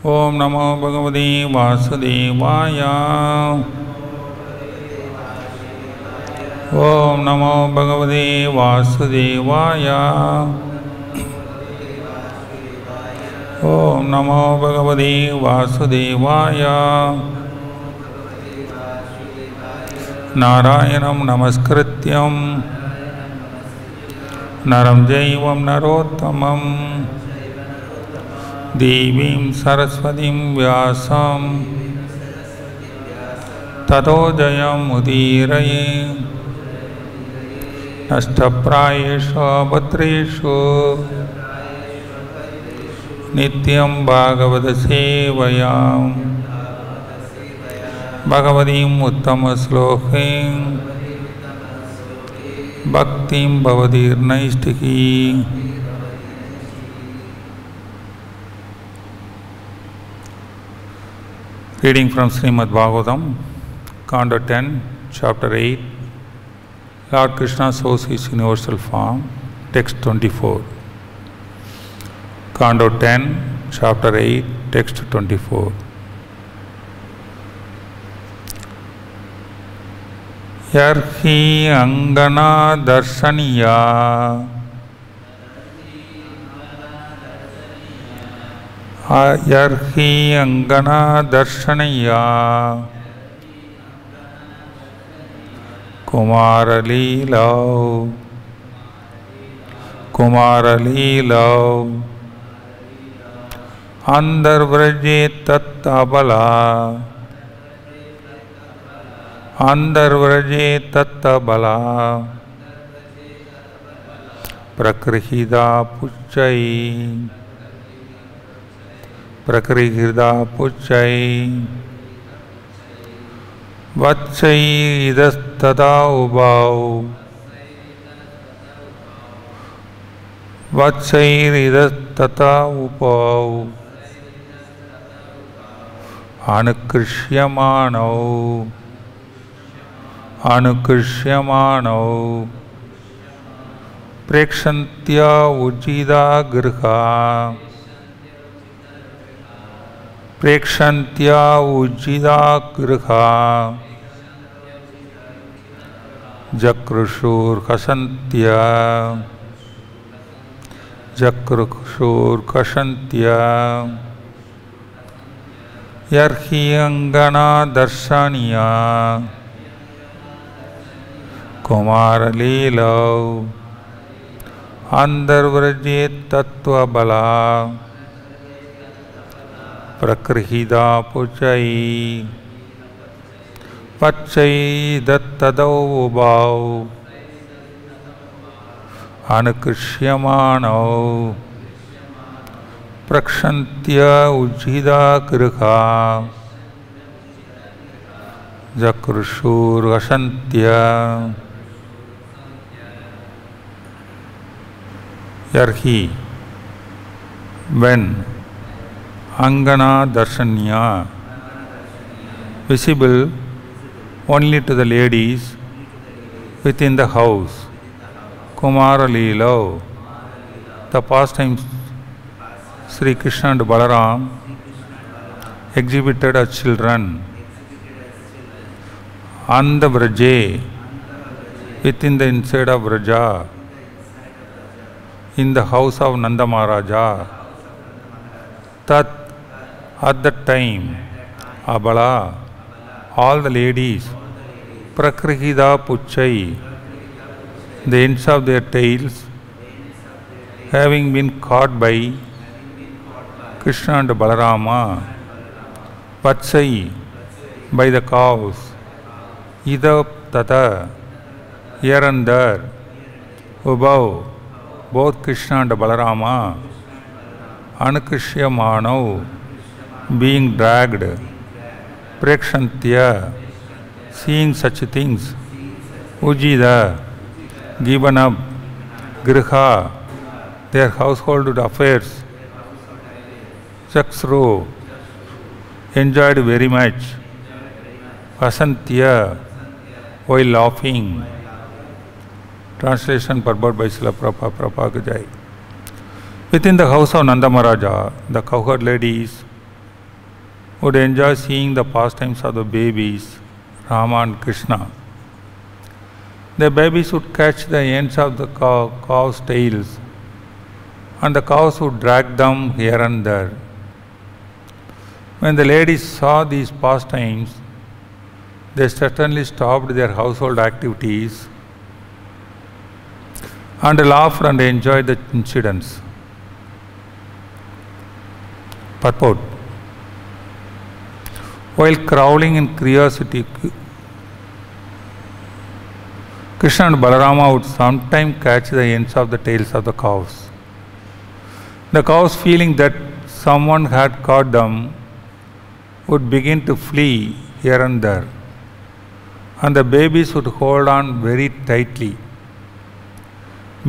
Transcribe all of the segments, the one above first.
ओम नमो भगवते वासुदेवाय। ओम नमो भगवते वासुदेवाय। ओम नमो भगवते वासुदेवाय। नारायणं नमस्कृत्यं नरं चैव नरोत्तमं देवीं सरस्वतीं व्यासं ततो जयमुदीरये। नष्टप्रायेषु भद्रेषु नित्यं भागवतसेवया भगवतीम् उत्तमश्लोकीं भक्तिं भवतीर्नैष्टिकी। Reading from Srimad Bhagavatam, Canto 10, Chapter 8, Lord Krishna shows his universal form, Text 24. Canto 10, Chapter 8, Text 24. Yarhi angana darshaniya yarhi angana darshaniya kumara leelav andar vraje tat abala अंदर व्रजे तत्तबला प्रकृहिदा पुच्चै वत्सैदस्तदा उभौ वत्सैरिदस्तथा उपौ अनुकृष्यमाणौ प्रेक्षन्त्या उज्जिदा गृहा जकृषुर्कषन्त्या यर्हि अंगना दर्शनीया कुमारलीलौ अंदर्व्रजे तत्त्वबला प्रकृहिदा पुचै पच्चै दत्तदौ उभौ अनुकृष्यमाणौ प्रक्षन्त्य उज्जिदा गृहा जकृषुर्हसन्त्या Yarhi, when Angana Darshanya, visible only to the ladies within the house, Kumara Leelav, the pastimes Sri Krishna and Balaram exhibited as children, and the Vraje, within the inside of Vraja, in the house of Nanda Maharaja, that at that time, Abala, all the ladies, Prakrihida Puchai, the ends of their tails, having been caught by Krishna and Balarama, Vatsai, by the cows, Ida Tata, here and there, Ubhav, both Krishna and Balarama, Anukrishyamano, being dragged, Prekshantya, seeing such things, Ujida, given up, Griha, their household affairs, Chaksru, enjoyed very much, Vasantya, while laughing. Translation purport by Srila Prabhupada Jai. Within the house of Nanda Maharaja, the cowherd ladies would enjoy seeing the pastimes of the babies, Rama and Krishna. The babies would catch the ends of the cows' tails, and the cows would drag them here and there. When the ladies saw these pastimes, they certainly stopped their household activities and laughed and enjoyed the incidents. Purport. While crawling in curiosity, Krishna and Balarama would sometimes catch the ends of the tails of the cows. The cows, feeling that someone had caught them, would begin to flee here and there, and the babies would hold on very tightly,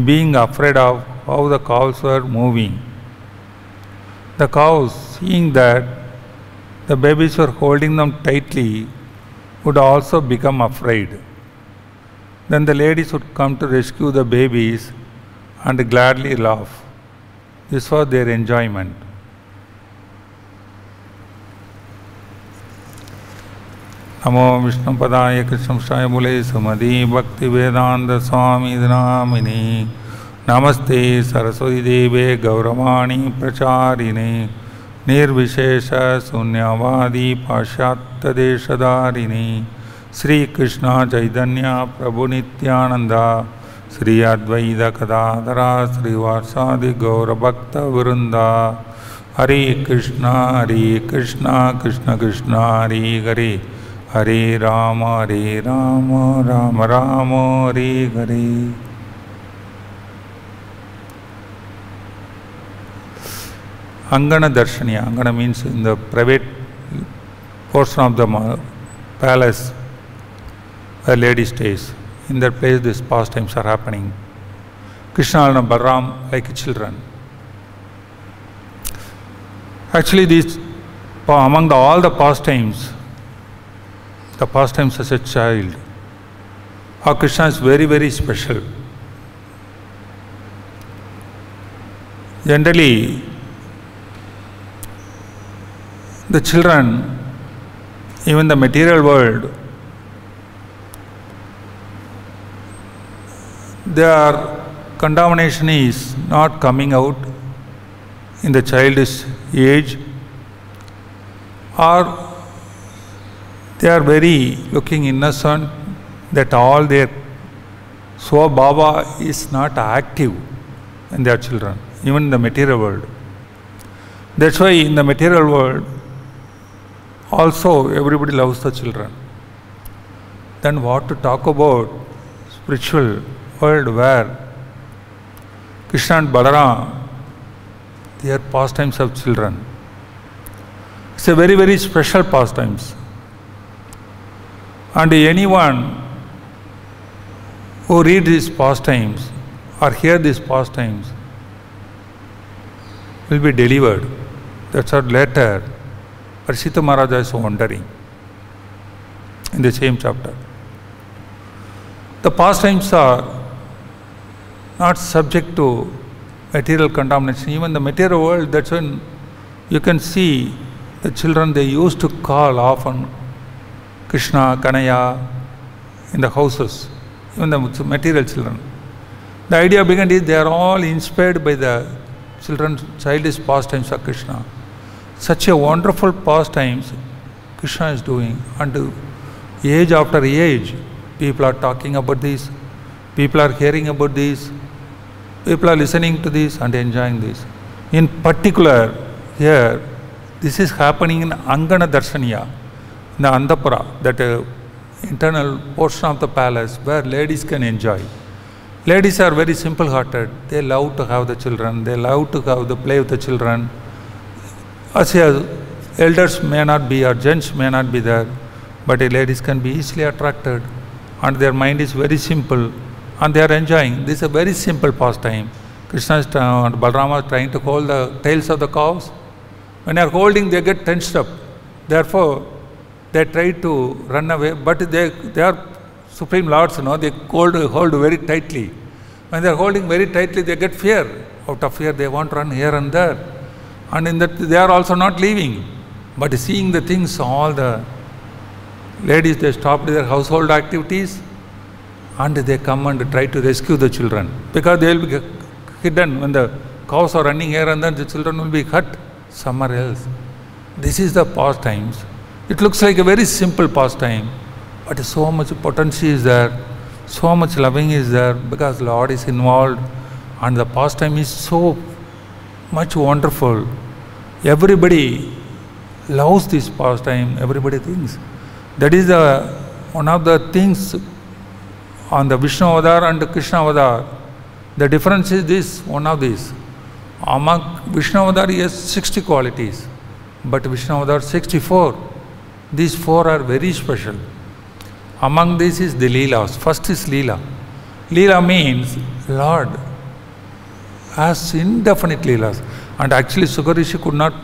being afraid of how the cows were moving. The cows, seeing that the babies were holding them tightly, would also become afraid. Then the ladies would come to rescue the babies and gladly laugh. This was their enjoyment. Namo Vishnu Padaya Krishnamshaya Mule Samadhi Bhakti Vedanta Swami Dhamini Namaste Saraswati Deve Gauravani Pracharine Nirvishesha Sunyavadi Pashyatya Deshadarini Sri Krishna Chaitanya Prabhu Nityananda Sri Advaita Kadadara Sri Varsadi Gaura Bhakta Virunda Hare Krishna Krishna Krishna Hare Hare Hare Rama Rama Rama Hare Hare. Angana Darshaniya. Angana means in the private portion of the palace where lady stays. In that place these pastimes are happening. Krishna and Balaram like children. Actually among all the pastimes as a child, our Krishna is very, very special. Generally, the children, even the material world, their contamination is not coming out in the childish age, or they are very looking innocent, that all their Swabhava is not active in their children, even in the material world. That's why in the material world also everybody loves the children. Then what to talk about spiritual world where Krishna and Balaram, they are pastimes of children. It's a very, very special pastimes. And anyone who read these pastimes or hear these pastimes will be delivered. That's what later Parikshita Maharaja is wondering in the same chapter. The pastimes are not subject to material contamination. Even the material world, that's when you can see the children, they used to call often Krishna, Kanaya in the houses, even the material children. The idea behind is they are all inspired by the childish pastimes of Krishna. Such a wonderful pastimes Krishna is doing, and age after age people are talking about this, people are hearing about this, people are listening to this and enjoying this. In particular here, this is happening in Angana Darshaniya, in the Andapura, that internal portion of the palace where ladies can enjoy. Ladies are very simple-hearted. They love to have the children. They love to have the play with the children. As elders may not be or gents may not be there, but ladies can be easily attracted, and their mind is very simple, and they are enjoying. This is a very simple pastime. Krishna and Balarama are trying to hold the tails of the cows. When they are holding, they get tensed up. Therefore, they try to run away, but they are Supreme Lords, they hold very tightly. When they are holding very tightly, they get fear. Out of fear, they want to run here and there. And in that, they are also not leaving. But seeing the things, all the ladies, they stopped their household activities and they come and try to rescue the children, because they will be hidden when the cows are running here and then the children will be hurt somewhere else. This is the pastimes. It looks like a very simple pastime, but so much potential is there, so much loving is there, because Lord is involved, and the pastime is so much wonderful. Everybody loves this pastime, everybody thinks. That is one of the things on the Vishnu Avatar and Krishna Avatar. The difference is this, one of these. Among Vishnu Avatar he has 60 qualities, but Vishnu Avatar 64. These 4 are very special. Among these is the Leelas. First is Leela. Leela means Lord has indefinite Leelas. And actually Suga Rishi could not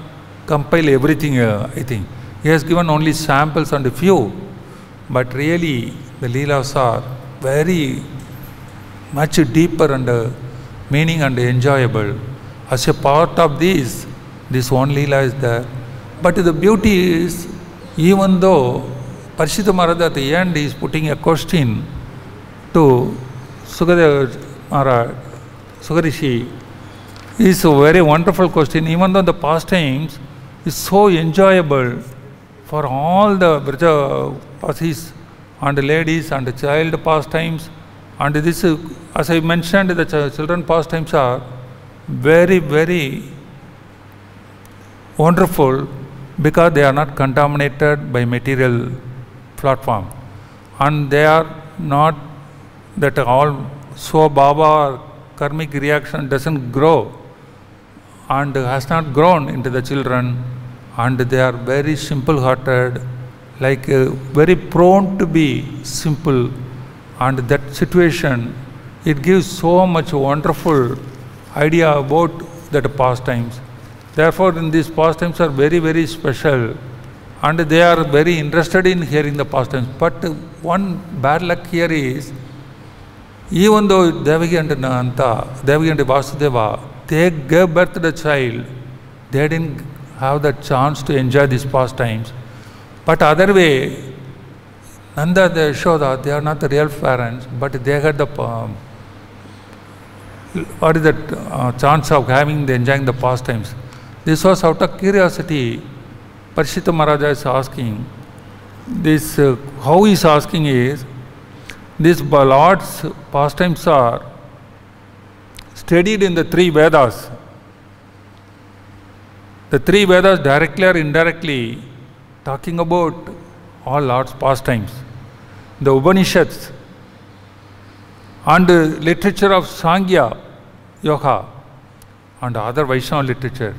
compile everything, I think. He has given only samples and a few. But really the Leelas are very much deeper and meaning and enjoyable. As a part of this one Leela is there. But the beauty is, even though Parishita Maharaj at the end is putting a question to Sukadeva Maharaj, Suga Rishi, is a very wonderful question. Even though the pastimes is so enjoyable for all the Brajapasis and ladies and child pastimes, and this, as I mentioned, the children pastimes are very, very wonderful, because they are not contaminated by material platform, and they are not that all Swabhava or karmic reaction doesn't grow and has not grown into the children, and they are very simple hearted, like very prone to be simple, and that situation, it gives so much wonderful idea about that pastimes. Therefore, in these pastimes are very, very special, and they are very interested in hearing the pastimes. But one bad luck here is, even though Devaki and Devaki and Vasudeva, they gave birth to the child, they didn't have the chance to enjoy these pastimes. But other way, Nanda and Yashoda, they are not the real parents, but they had the chance of enjoying the pastimes. This was out of curiosity. Parishita Maharaja is asking this. How he is asking is, these Lord's pastimes are studied in the 3 Vedas. The 3 Vedas directly or indirectly talking about all Lord's pastimes. The Upanishads and the literature of Sankhya Yoga and other Vaishnava literature.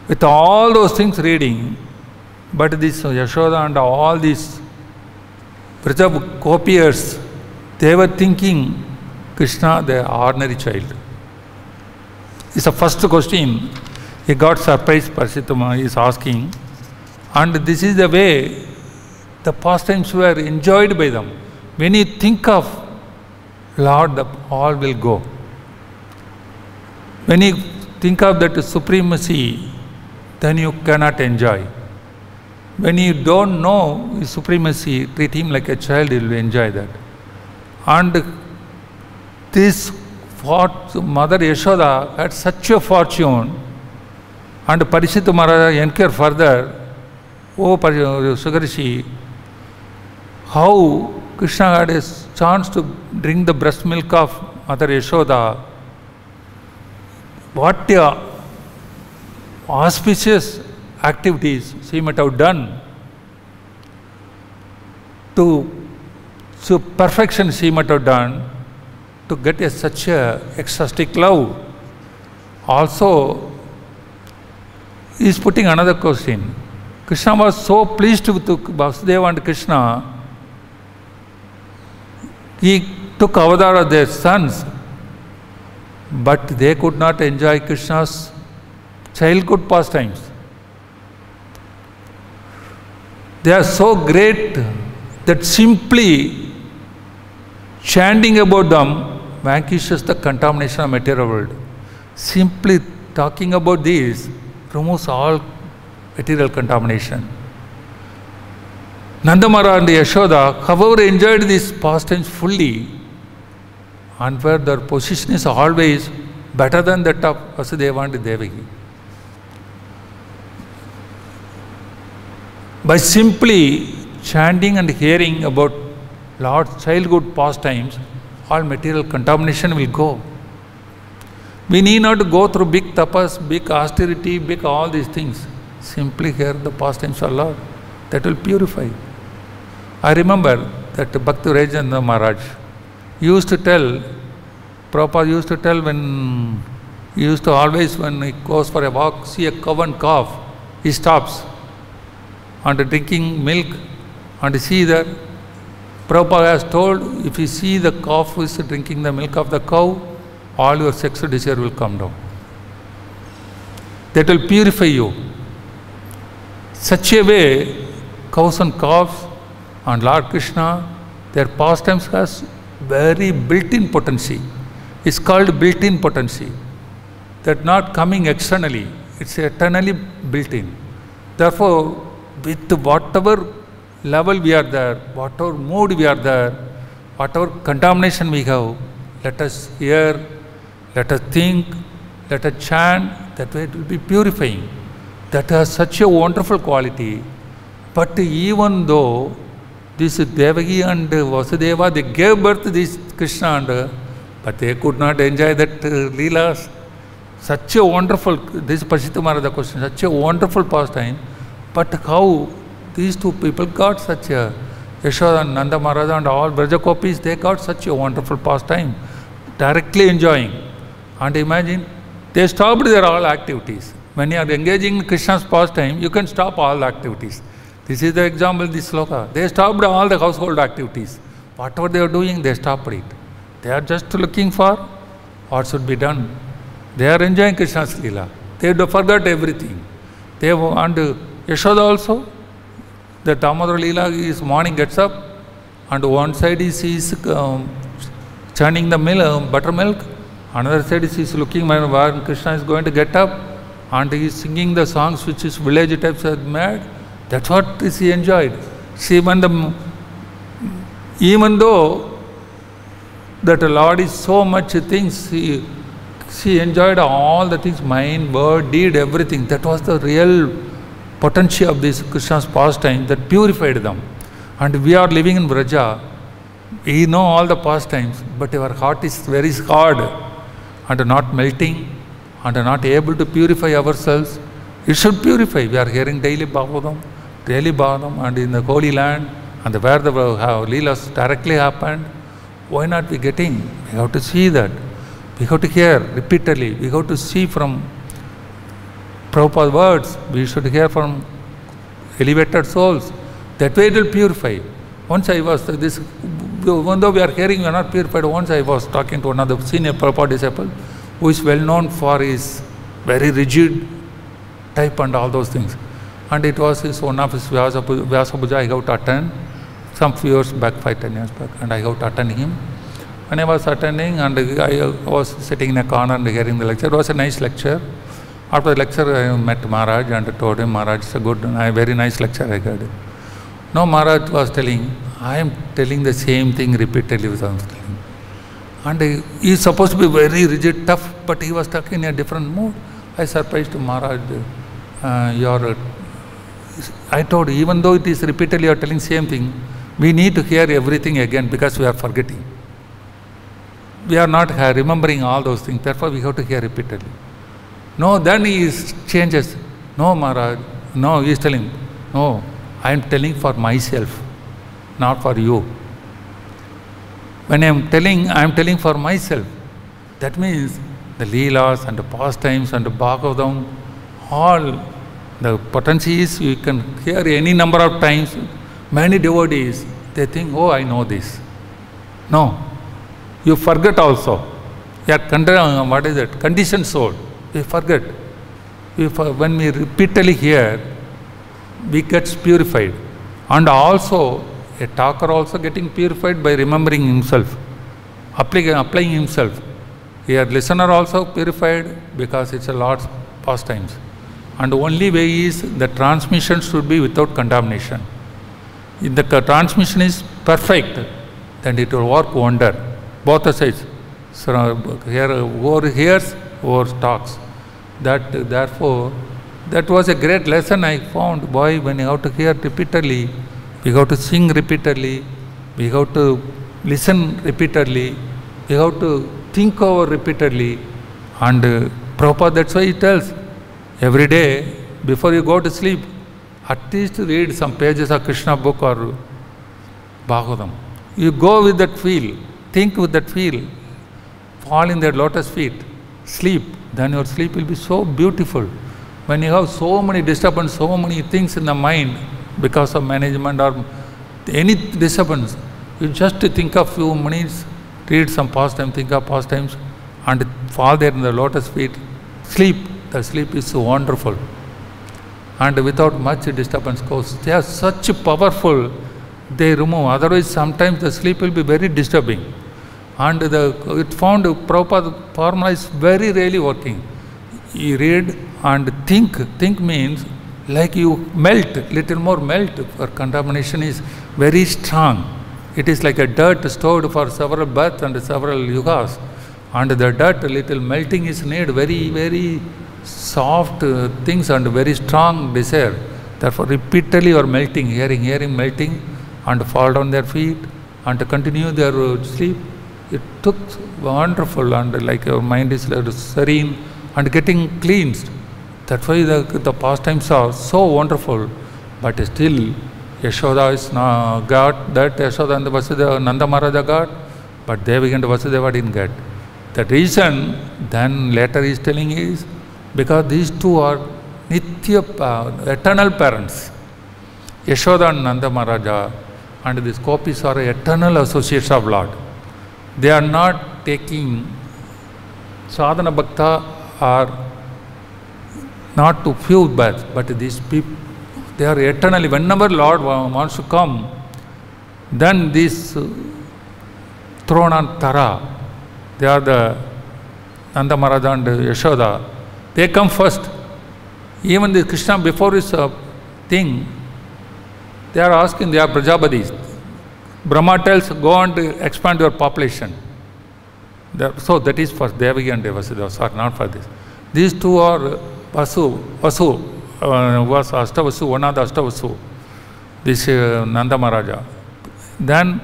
With all those things reading, but this Yashoda and all these Braja copiers, they were thinking Krishna, the ordinary child. It's the first question. He got surprised, Parishita is asking, and this is the way the pastimes were enjoyed by them. When you think of Lord, all will go. When you think of that supremacy, then you cannot enjoy. When you don't know his supremacy, treat him like a child, you will enjoy that. And this Mother Yashoda had such a fortune, and Parishita Maharaja inquired further, oh Suga Rishi, how Krishna had a chance to drink the breast milk of Mother Yashoda. What auspicious activities she might have done, to perfection she might have done, to get such a ecstatic love. Also, he is putting another question. Krishna was so pleased with Vasudeva and Krishna, he took avatar of their sons, but they could not enjoy Krishna's childhood pastimes. They are so great that simply chanting about them vanquishes the contamination of material world. Simply talking about this removes all material contamination. Nanda Maharaj and Yashoda, however, enjoyed these pastimes fully, and where their position is always better than that of Vasudeva and Devaki. By simply chanting and hearing about Lord's childhood pastimes, all material contamination will go. We need not to go through big tapas, big austerity, big all these things. Simply hear the pastimes of Lord. That will purify. I remember that Bhakti Rajendra Maharaj used to tell, Prabhupada used to tell when he used to always, when he goes for a walk, see a cow and calf, he stops and drinking milk and see that. Prabhupada has told, if you see the calf who is drinking the milk of the cow, all your sexual desire will come down. That will purify you. Such a way, cows and calves and Lord Krishna, their pastimes has very built-in potency. It's called built-in potency. That not coming externally, it's eternally built-in. Therefore, with whatever level we are there, whatever mood we are there, whatever contamination we have, let us hear, let us think, let us chant, that way it will be purifying. That has such a wonderful quality. But even though this Devaki and Vasudeva, they gave birth to this Krishna, and, but they could not enjoy that Leelas. Such a wonderful, this Parishita Maharaj question, such a wonderful pastime. But how these two people got such a, Yashoda and Nanda Maharaj and all Brajakopis, they got such a wonderful pastime, directly enjoying. And imagine, they stopped their all activities. When you are engaging in Krishna's pastime, you can stop all activities. This is the example, this sloka. They stopped all the household activities. Whatever they are doing, they stopped it. They are just looking for what should be done. They are enjoying Krishna's Leela. They forgot everything. They and Yashoda also, the Damodara Leela is morning gets up, and one side he sees churning the milk, buttermilk, another side he is looking where Krishna is going to get up, and he is singing the songs which is village types are made. That's what he enjoyed. See, even though that the Lord is so much things, she enjoyed all the things, mind, word, deed, everything. That was the real potential of this Krishna's pastime that purified them. And we are living in Vraja. We know all the pastimes, but our heart is very hard and not melting and not able to purify ourselves. It should purify. We are hearing daily Bhagavatam, and in the Holy Land, and where the Leelas directly happened. Why not we getting? We have to see that. We have to hear repeatedly. We have to see from Prabhupada's words. We should hear from elevated souls. That way it will purify. Once I was, even though we are hearing, we are not purified. Once I was talking to another senior Prabhupada disciple, who is well known for his very rigid type and all those things. And it was one of his Vyasa Puja I got to attend some few years back, 5-10 years back, and I got to attend him. When I was attending, and I was sitting in a corner and hearing the lecture. It was a nice lecture. After the lecture, I met Maharaj and told him, Maharaj, it's a good, very nice lecture I heard. No, Maharaj was telling, I am telling the same thing repeatedly with him. And he is supposed to be very rigid, tough, but he was talking in a different mood. I surprised Maharaj, I told, even though it is repeatedly you are telling same thing, we need to hear everything again because we are forgetting. We are not remembering all those things, therefore we have to hear repeatedly. No, then he changes. No, Maharaj, no, he is telling, no, I am telling for myself, not for you. When I am telling for myself. That means the Leelas and the pastimes and the Bhagavatam, all the potency is you can hear any number of times. Many devotees, they think, oh, I know this. No, you forget also. You are what is it? Conditioned soul. We forget. When we repeatedly hear, we get purified. And also, a talker also getting purified by remembering himself, applying himself. Here, listener also purified because it's a Lord's pastimes. And the only way is the transmission should be without contamination. If the transmission is perfect, then it will work wonder. Both the sides. So here, over hears, over talks. Therefore, that was a great lesson I found. Boy, when you have to hear repeatedly, we have to sing repeatedly, we have to listen repeatedly, we have to think over repeatedly. And Prabhupada, that's why he tells, every day, before you go to sleep, at least read some pages of Krishna book or Bhagavatam. You go with that feel, think with that feel, fall in their lotus feet, sleep, then your sleep will be so beautiful. When you have so many disturbance, so many things in the mind because of management or any disturbance, you just think of few minutes, read some pastime, think of pastimes, and fall there in the lotus feet, sleep. The sleep is so wonderful. And without much disturbance goes. They are such powerful, they remove. Otherwise, sometimes the sleep will be very disturbing. And it found Prabhupada formula is very rarely working. You read and think. Think means like you melt, little more melt, for contamination is very strong. It is like a dirt stored for several births and several yugas. And the dirt, little melting is needed, very, very soft things and very strong desire. Therefore, repeatedly you are melting, hearing, melting, and fall down their feet and continue their sleep. It took wonderful, and like your mind is serene and getting cleansed. That's why the pastimes are so wonderful. But still, Yashoda is got that, Yashoda and Vasudeva, Nanda Maharaja got, but Devaki and Vasudeva didn't get. The reason then later he is telling is because these two are Nitya, eternal parents. Yashoda and Nanda Maharaja and these gopis are eternal associates of Lord. They are not taking sadhana bhakta or not to few births, but these people, they are eternally, whenever Lord wants to come, then this thrown on Tara, they are the Nanda Maharaja and Yashoda, they come first. Even the Krishna, before his thing, they are asking, they are Prajapatis. Brahma tells, go and expand your population. So that is for Devaki and Vasudeva, sorry, not for this. These two are Vasu was Ashtavasu, one of the Ashtavasu, this Nanda Maharaja. Then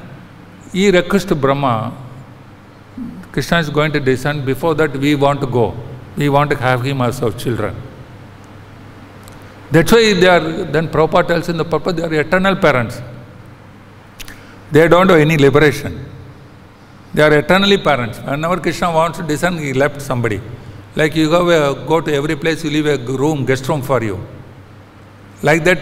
he requested Brahma, Krishna is going to descend, before that we want to go. We want to have him as our children. That's why they are, then Prabhupada tells in the purpose, they are eternal parents. They don't have any liberation. They are eternally parents. Whenever Krishna wants to descend, he left somebody. Like you go to every place, you leave a room, guest room for you. Like that,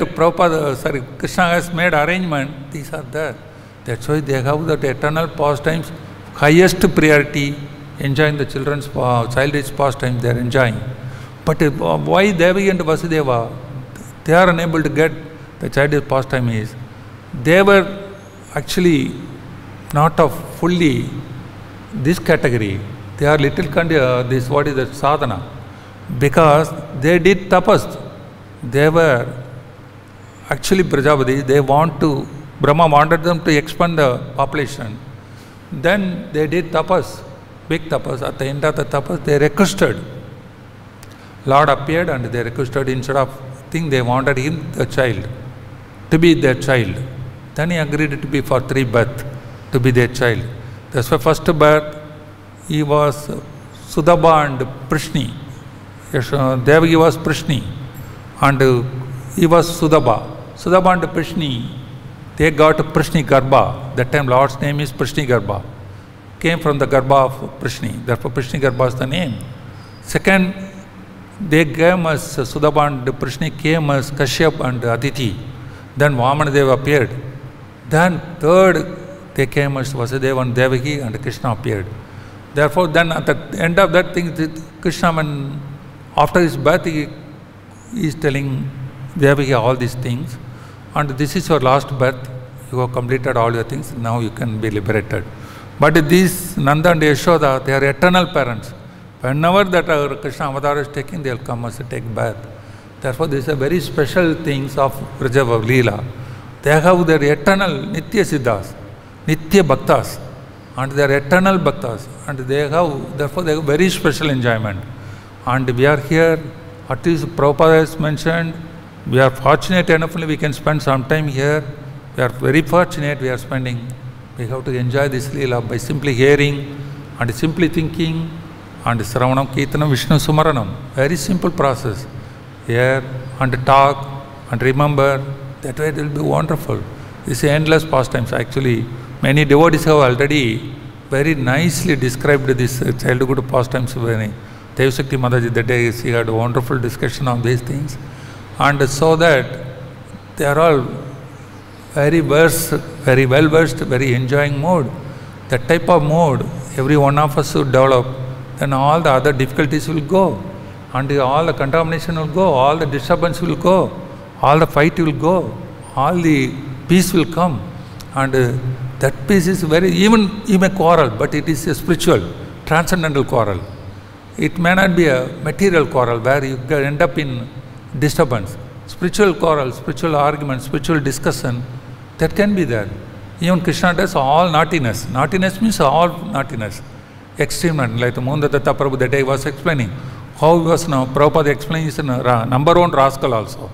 Krishna has made arrangement, these are there. That's why they have that eternal pastimes, highest priority, enjoying the children's childish pastime, they are enjoying. But why Devaki and Vasudeva, they are unable to get the childish pastime is, they were actually not of fully this category. They are little this, what is that, sadhana. Because they did tapas. They were actually Prajapati. They Brahma wanted them to expand the population. Then they did tapas, big tapas. At the end of the tapas, they requested. Lord appeared and they requested, instead of thing, they wanted him, the child, to be their child. Then he agreed to be for 3 births, to be their child. That's why first birth, he was Sudaba and Prishni. Devaki was Prishni and he was Sudaba. Sudaba and Prishni, they got Prishni Garbha. That time Lord's name is Prishni Garbha. Came from the Garbha of Prishni. Therefore Prishni Garbha is the name. Second, they came as Sudaba and Prishni came as Kashyap and Aditi. Then Vamanadeva appeared. Then third, they came as Vasudeva and Devaki and Krishna appeared. Therefore, then at the end of that thing, Krishna, when after his birth, he is telling Devaki all these things. And this is your last birth. You have completed all your things. Now you can be liberated. But these Nanda and Yashoda, they are eternal parents. Whenever that Krishna avatar is taking, they will come as a take birth. Therefore, these are very special things of Vrajava Leela. They have their eternal Nitya Siddhas, Nitya Bhaktas, and they are eternal Bhaktas, and therefore they have very special enjoyment. And we are here, at least Prabhupada has mentioned, we are fortunate enough we can spend some time here. We are very fortunate we are spending. We have to enjoy this Leela by simply hearing and simply thinking and Sravanam, Kirtanam, Vishnu Sumaranam. Very simple process. Hear and talk and remember. That way it will be wonderful. This is endless pastimes. Actually, many devotees have already very nicely described this childhood pastimes. Devasakti Mataji, that day she had a wonderful discussion on these things. And so that they are all very well versed, very enjoying mode. That type of mode, every one of us should develop. Then all the other difficulties will go. And all the contamination will go, all the disturbance will go. All the fight will go, all the peace will come, and that peace is even you may quarrel, but it is a spiritual, transcendental quarrel. It may not be a material quarrel where you end up in disturbance. Spiritual quarrel, spiritual argument, spiritual discussion, that can be there. Even Krishna does all naughtiness. Naughtiness means all naughtiness. Extreme naughtiness, like the Mohandatta Prabhu that day was explaining. How he was now, Prabhupada explains number one rascal also.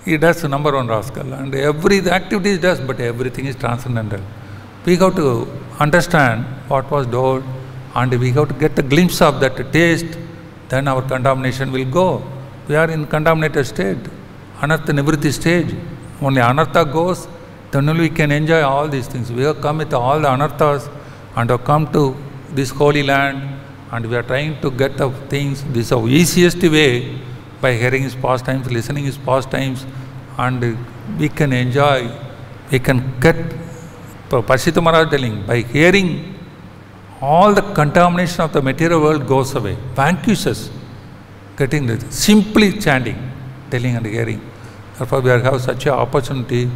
He does number one rascal, and every activity he does, but everything is transcendental. We have to understand what was told, and we have to get a glimpse of that taste, then our contamination will go. We are in contaminated state, anartha nivritti stage. Only anartha goes, then only we can enjoy all these things. We have come with all the anarthas and have come to this holy land, and we are trying to get the things. This is the easiest way. By hearing his pastimes, listening his pastimes, and we can enjoy, we can get, Parshita Maharaj telling, by hearing, all the contamination of the material world goes away, vanquishes, getting this, simply chanting, telling and hearing. Therefore, we have such an opportunity,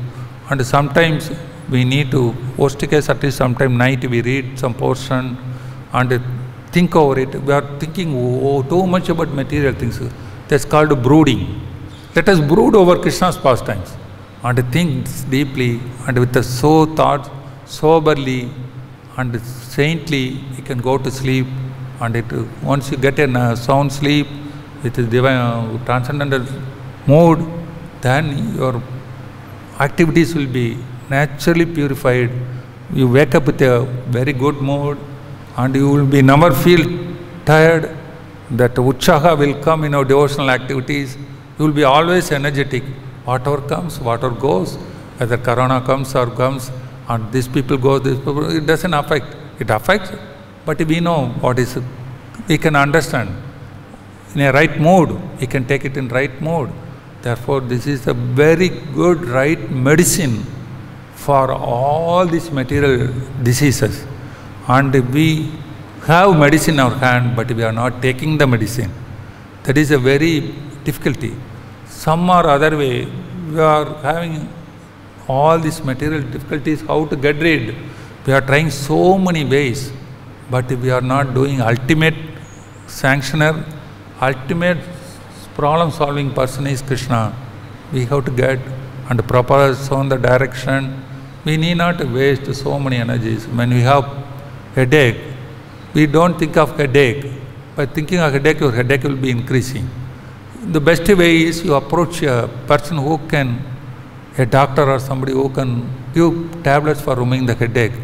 and sometimes we need to, worst case at least sometime night we read some portion and think over it. We are thinking too much about material things. That's called brooding. Let us brood over Krishna's pastimes and think deeply, and with the thoughts soberly and saintly, you can go to sleep. And once you get in a sound sleep with the divine transcendental mood, then your activities will be naturally purified. You wake up with a very good mood, and you will be never feel tired. That Utsaha will come in our devotional activities. You will be always energetic. Whatever comes, whatever goes, whether Corona comes or comes, and these people go, this people, it doesn't affect. It affects, but we know what is, we can understand. In a right mood, we can take it in right mood. Therefore, this is a very good right medicine for all these material diseases. And we have medicine in our hand, but we are not taking the medicine. That is a very difficulty. Some or other way, we are having all these material difficulties, how to get rid. We are trying so many ways, but we are not doing ultimate sanctioner. Ultimate problem-solving person is Krishna. We have to get, and Prabhupada has shown the direction. We need not waste so many energies. When we have headache, we don't think of headache. By thinking of headache, your headache will be increasing. The best way is you approach a person who can, a doctor or somebody who can give tablets for removing the headache,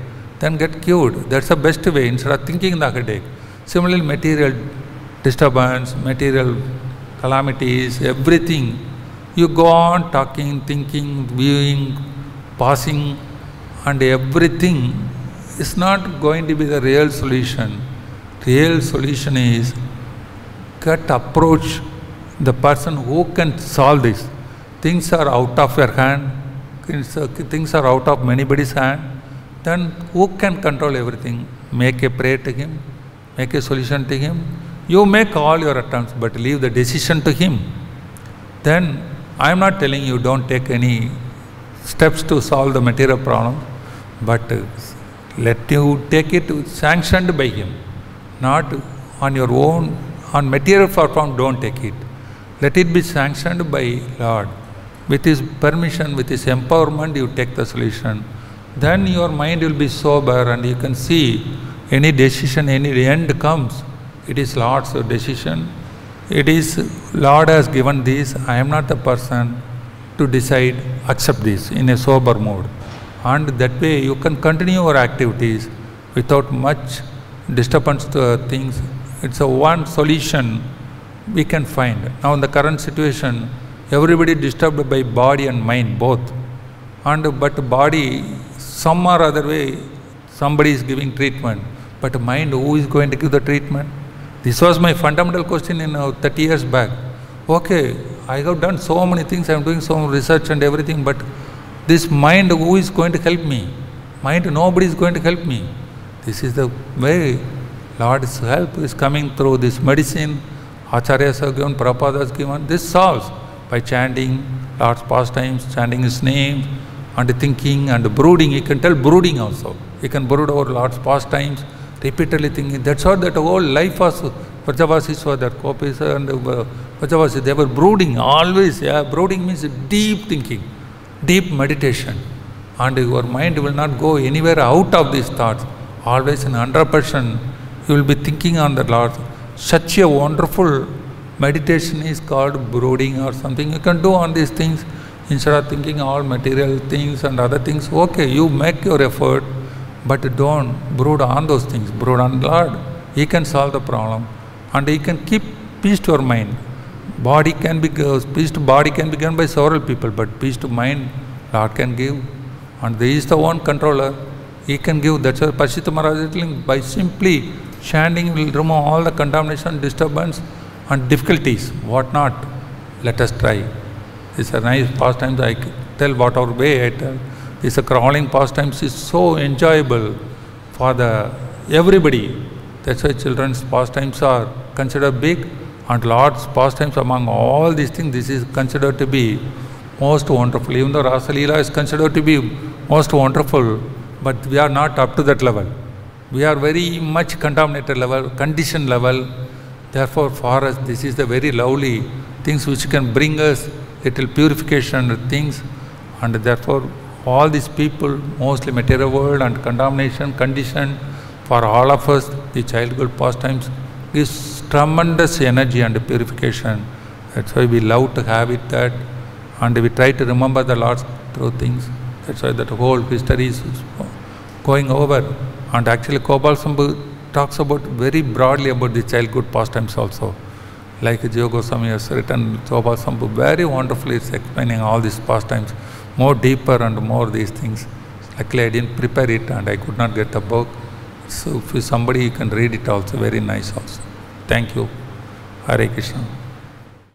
then get cured. That's the best way instead of thinking the headache. Similarly, material disturbance, material calamities, everything, you go on talking, thinking, viewing, passing, and everything is not going to be the real solution. Real solution is approach the person who can solve this. Things are out of your hand, things are out of anybody's hand, then who can control everything? Make a prayer to him, make a solution to him. You make all your attempts, but leave the decision to him. Then, I am not telling you don't take any steps to solve the material problem, but let you take it sanctioned by him, not on your own. On material form, don't take it. Let it be sanctioned by Lord. With His permission, with His empowerment, you take the solution. Then your mind will be sober and you can see any decision, any end comes. It is Lord's decision. It is Lord has given this. I am not the person to decide, accept this in a sober mode. And that way you can continue your activities without much disturbance to things. It's a one solution we can find. Now in the current situation, everybody disturbed by body and mind both. But body, some or other way, somebody is giving treatment. But mind, who is going to give the treatment? This was my fundamental question in 30 years back. Okay, I have done so many things, I am doing some research and everything, but this mind, who is going to help me? Mind, nobody is going to help me. This is the way Lord's help is coming through this medicine. Acharyas have given, Prabhupada has given. This solves by chanting Lord's pastimes, chanting His name, and thinking and brooding. You can tell brooding also. You can brood over Lord's pastimes, repeatedly thinking. That's what that whole life was. Vrajavasis were there, Gopis and Vrajavasis, they were brooding always. Yeah, brooding means deep thinking, deep meditation. And your mind will not go anywhere out of these thoughts. Always in 100%, you will be thinking on the Lord. Such a wonderful meditation is called brooding or something. You can do on these things instead of thinking all material things and other things. Okay, you make your effort, but don't brood on those things. Brood on Lord. He can solve the problem, and He can keep peace to your mind. Body can be peace to body can be given by several people, but peace to mind Lord can give, and He is the one controller. He can give. That's why Parikshit Maharaj is telling, by simply chanting will remove all the contamination, disturbance, and difficulties. What not? Let us try. It's a nice pastimes. I tell whatever way I tell. This crawling pastimes is so enjoyable for everybody. That's why children's pastimes are considered big, and Lord's pastimes among all these things, this is considered to be most wonderful. Even though Rasa Leela is considered to be most wonderful, but we are not up to that level. We are very much contaminated level, conditioned level. Therefore, for us, this is the very lovely things which can bring us little purification things, and therefore, all these people, mostly material world and contamination, condition, for all of us, the childhood pastimes gives tremendous energy and purification. That's why we love to have it that, and we try to remember the Lord through things. That's why that whole history is going over. And actually, Gopal Sambhu talks about very broadly about the childhood pastimes also. Like Jiva Goswami has written, Gopal Sambhu very wonderfully is explaining all these pastimes, more deeper and more these things. Luckily, I didn't prepare it and I could not get the book. So if somebody can read it also, very nice also. Thank you. Hare Krishna.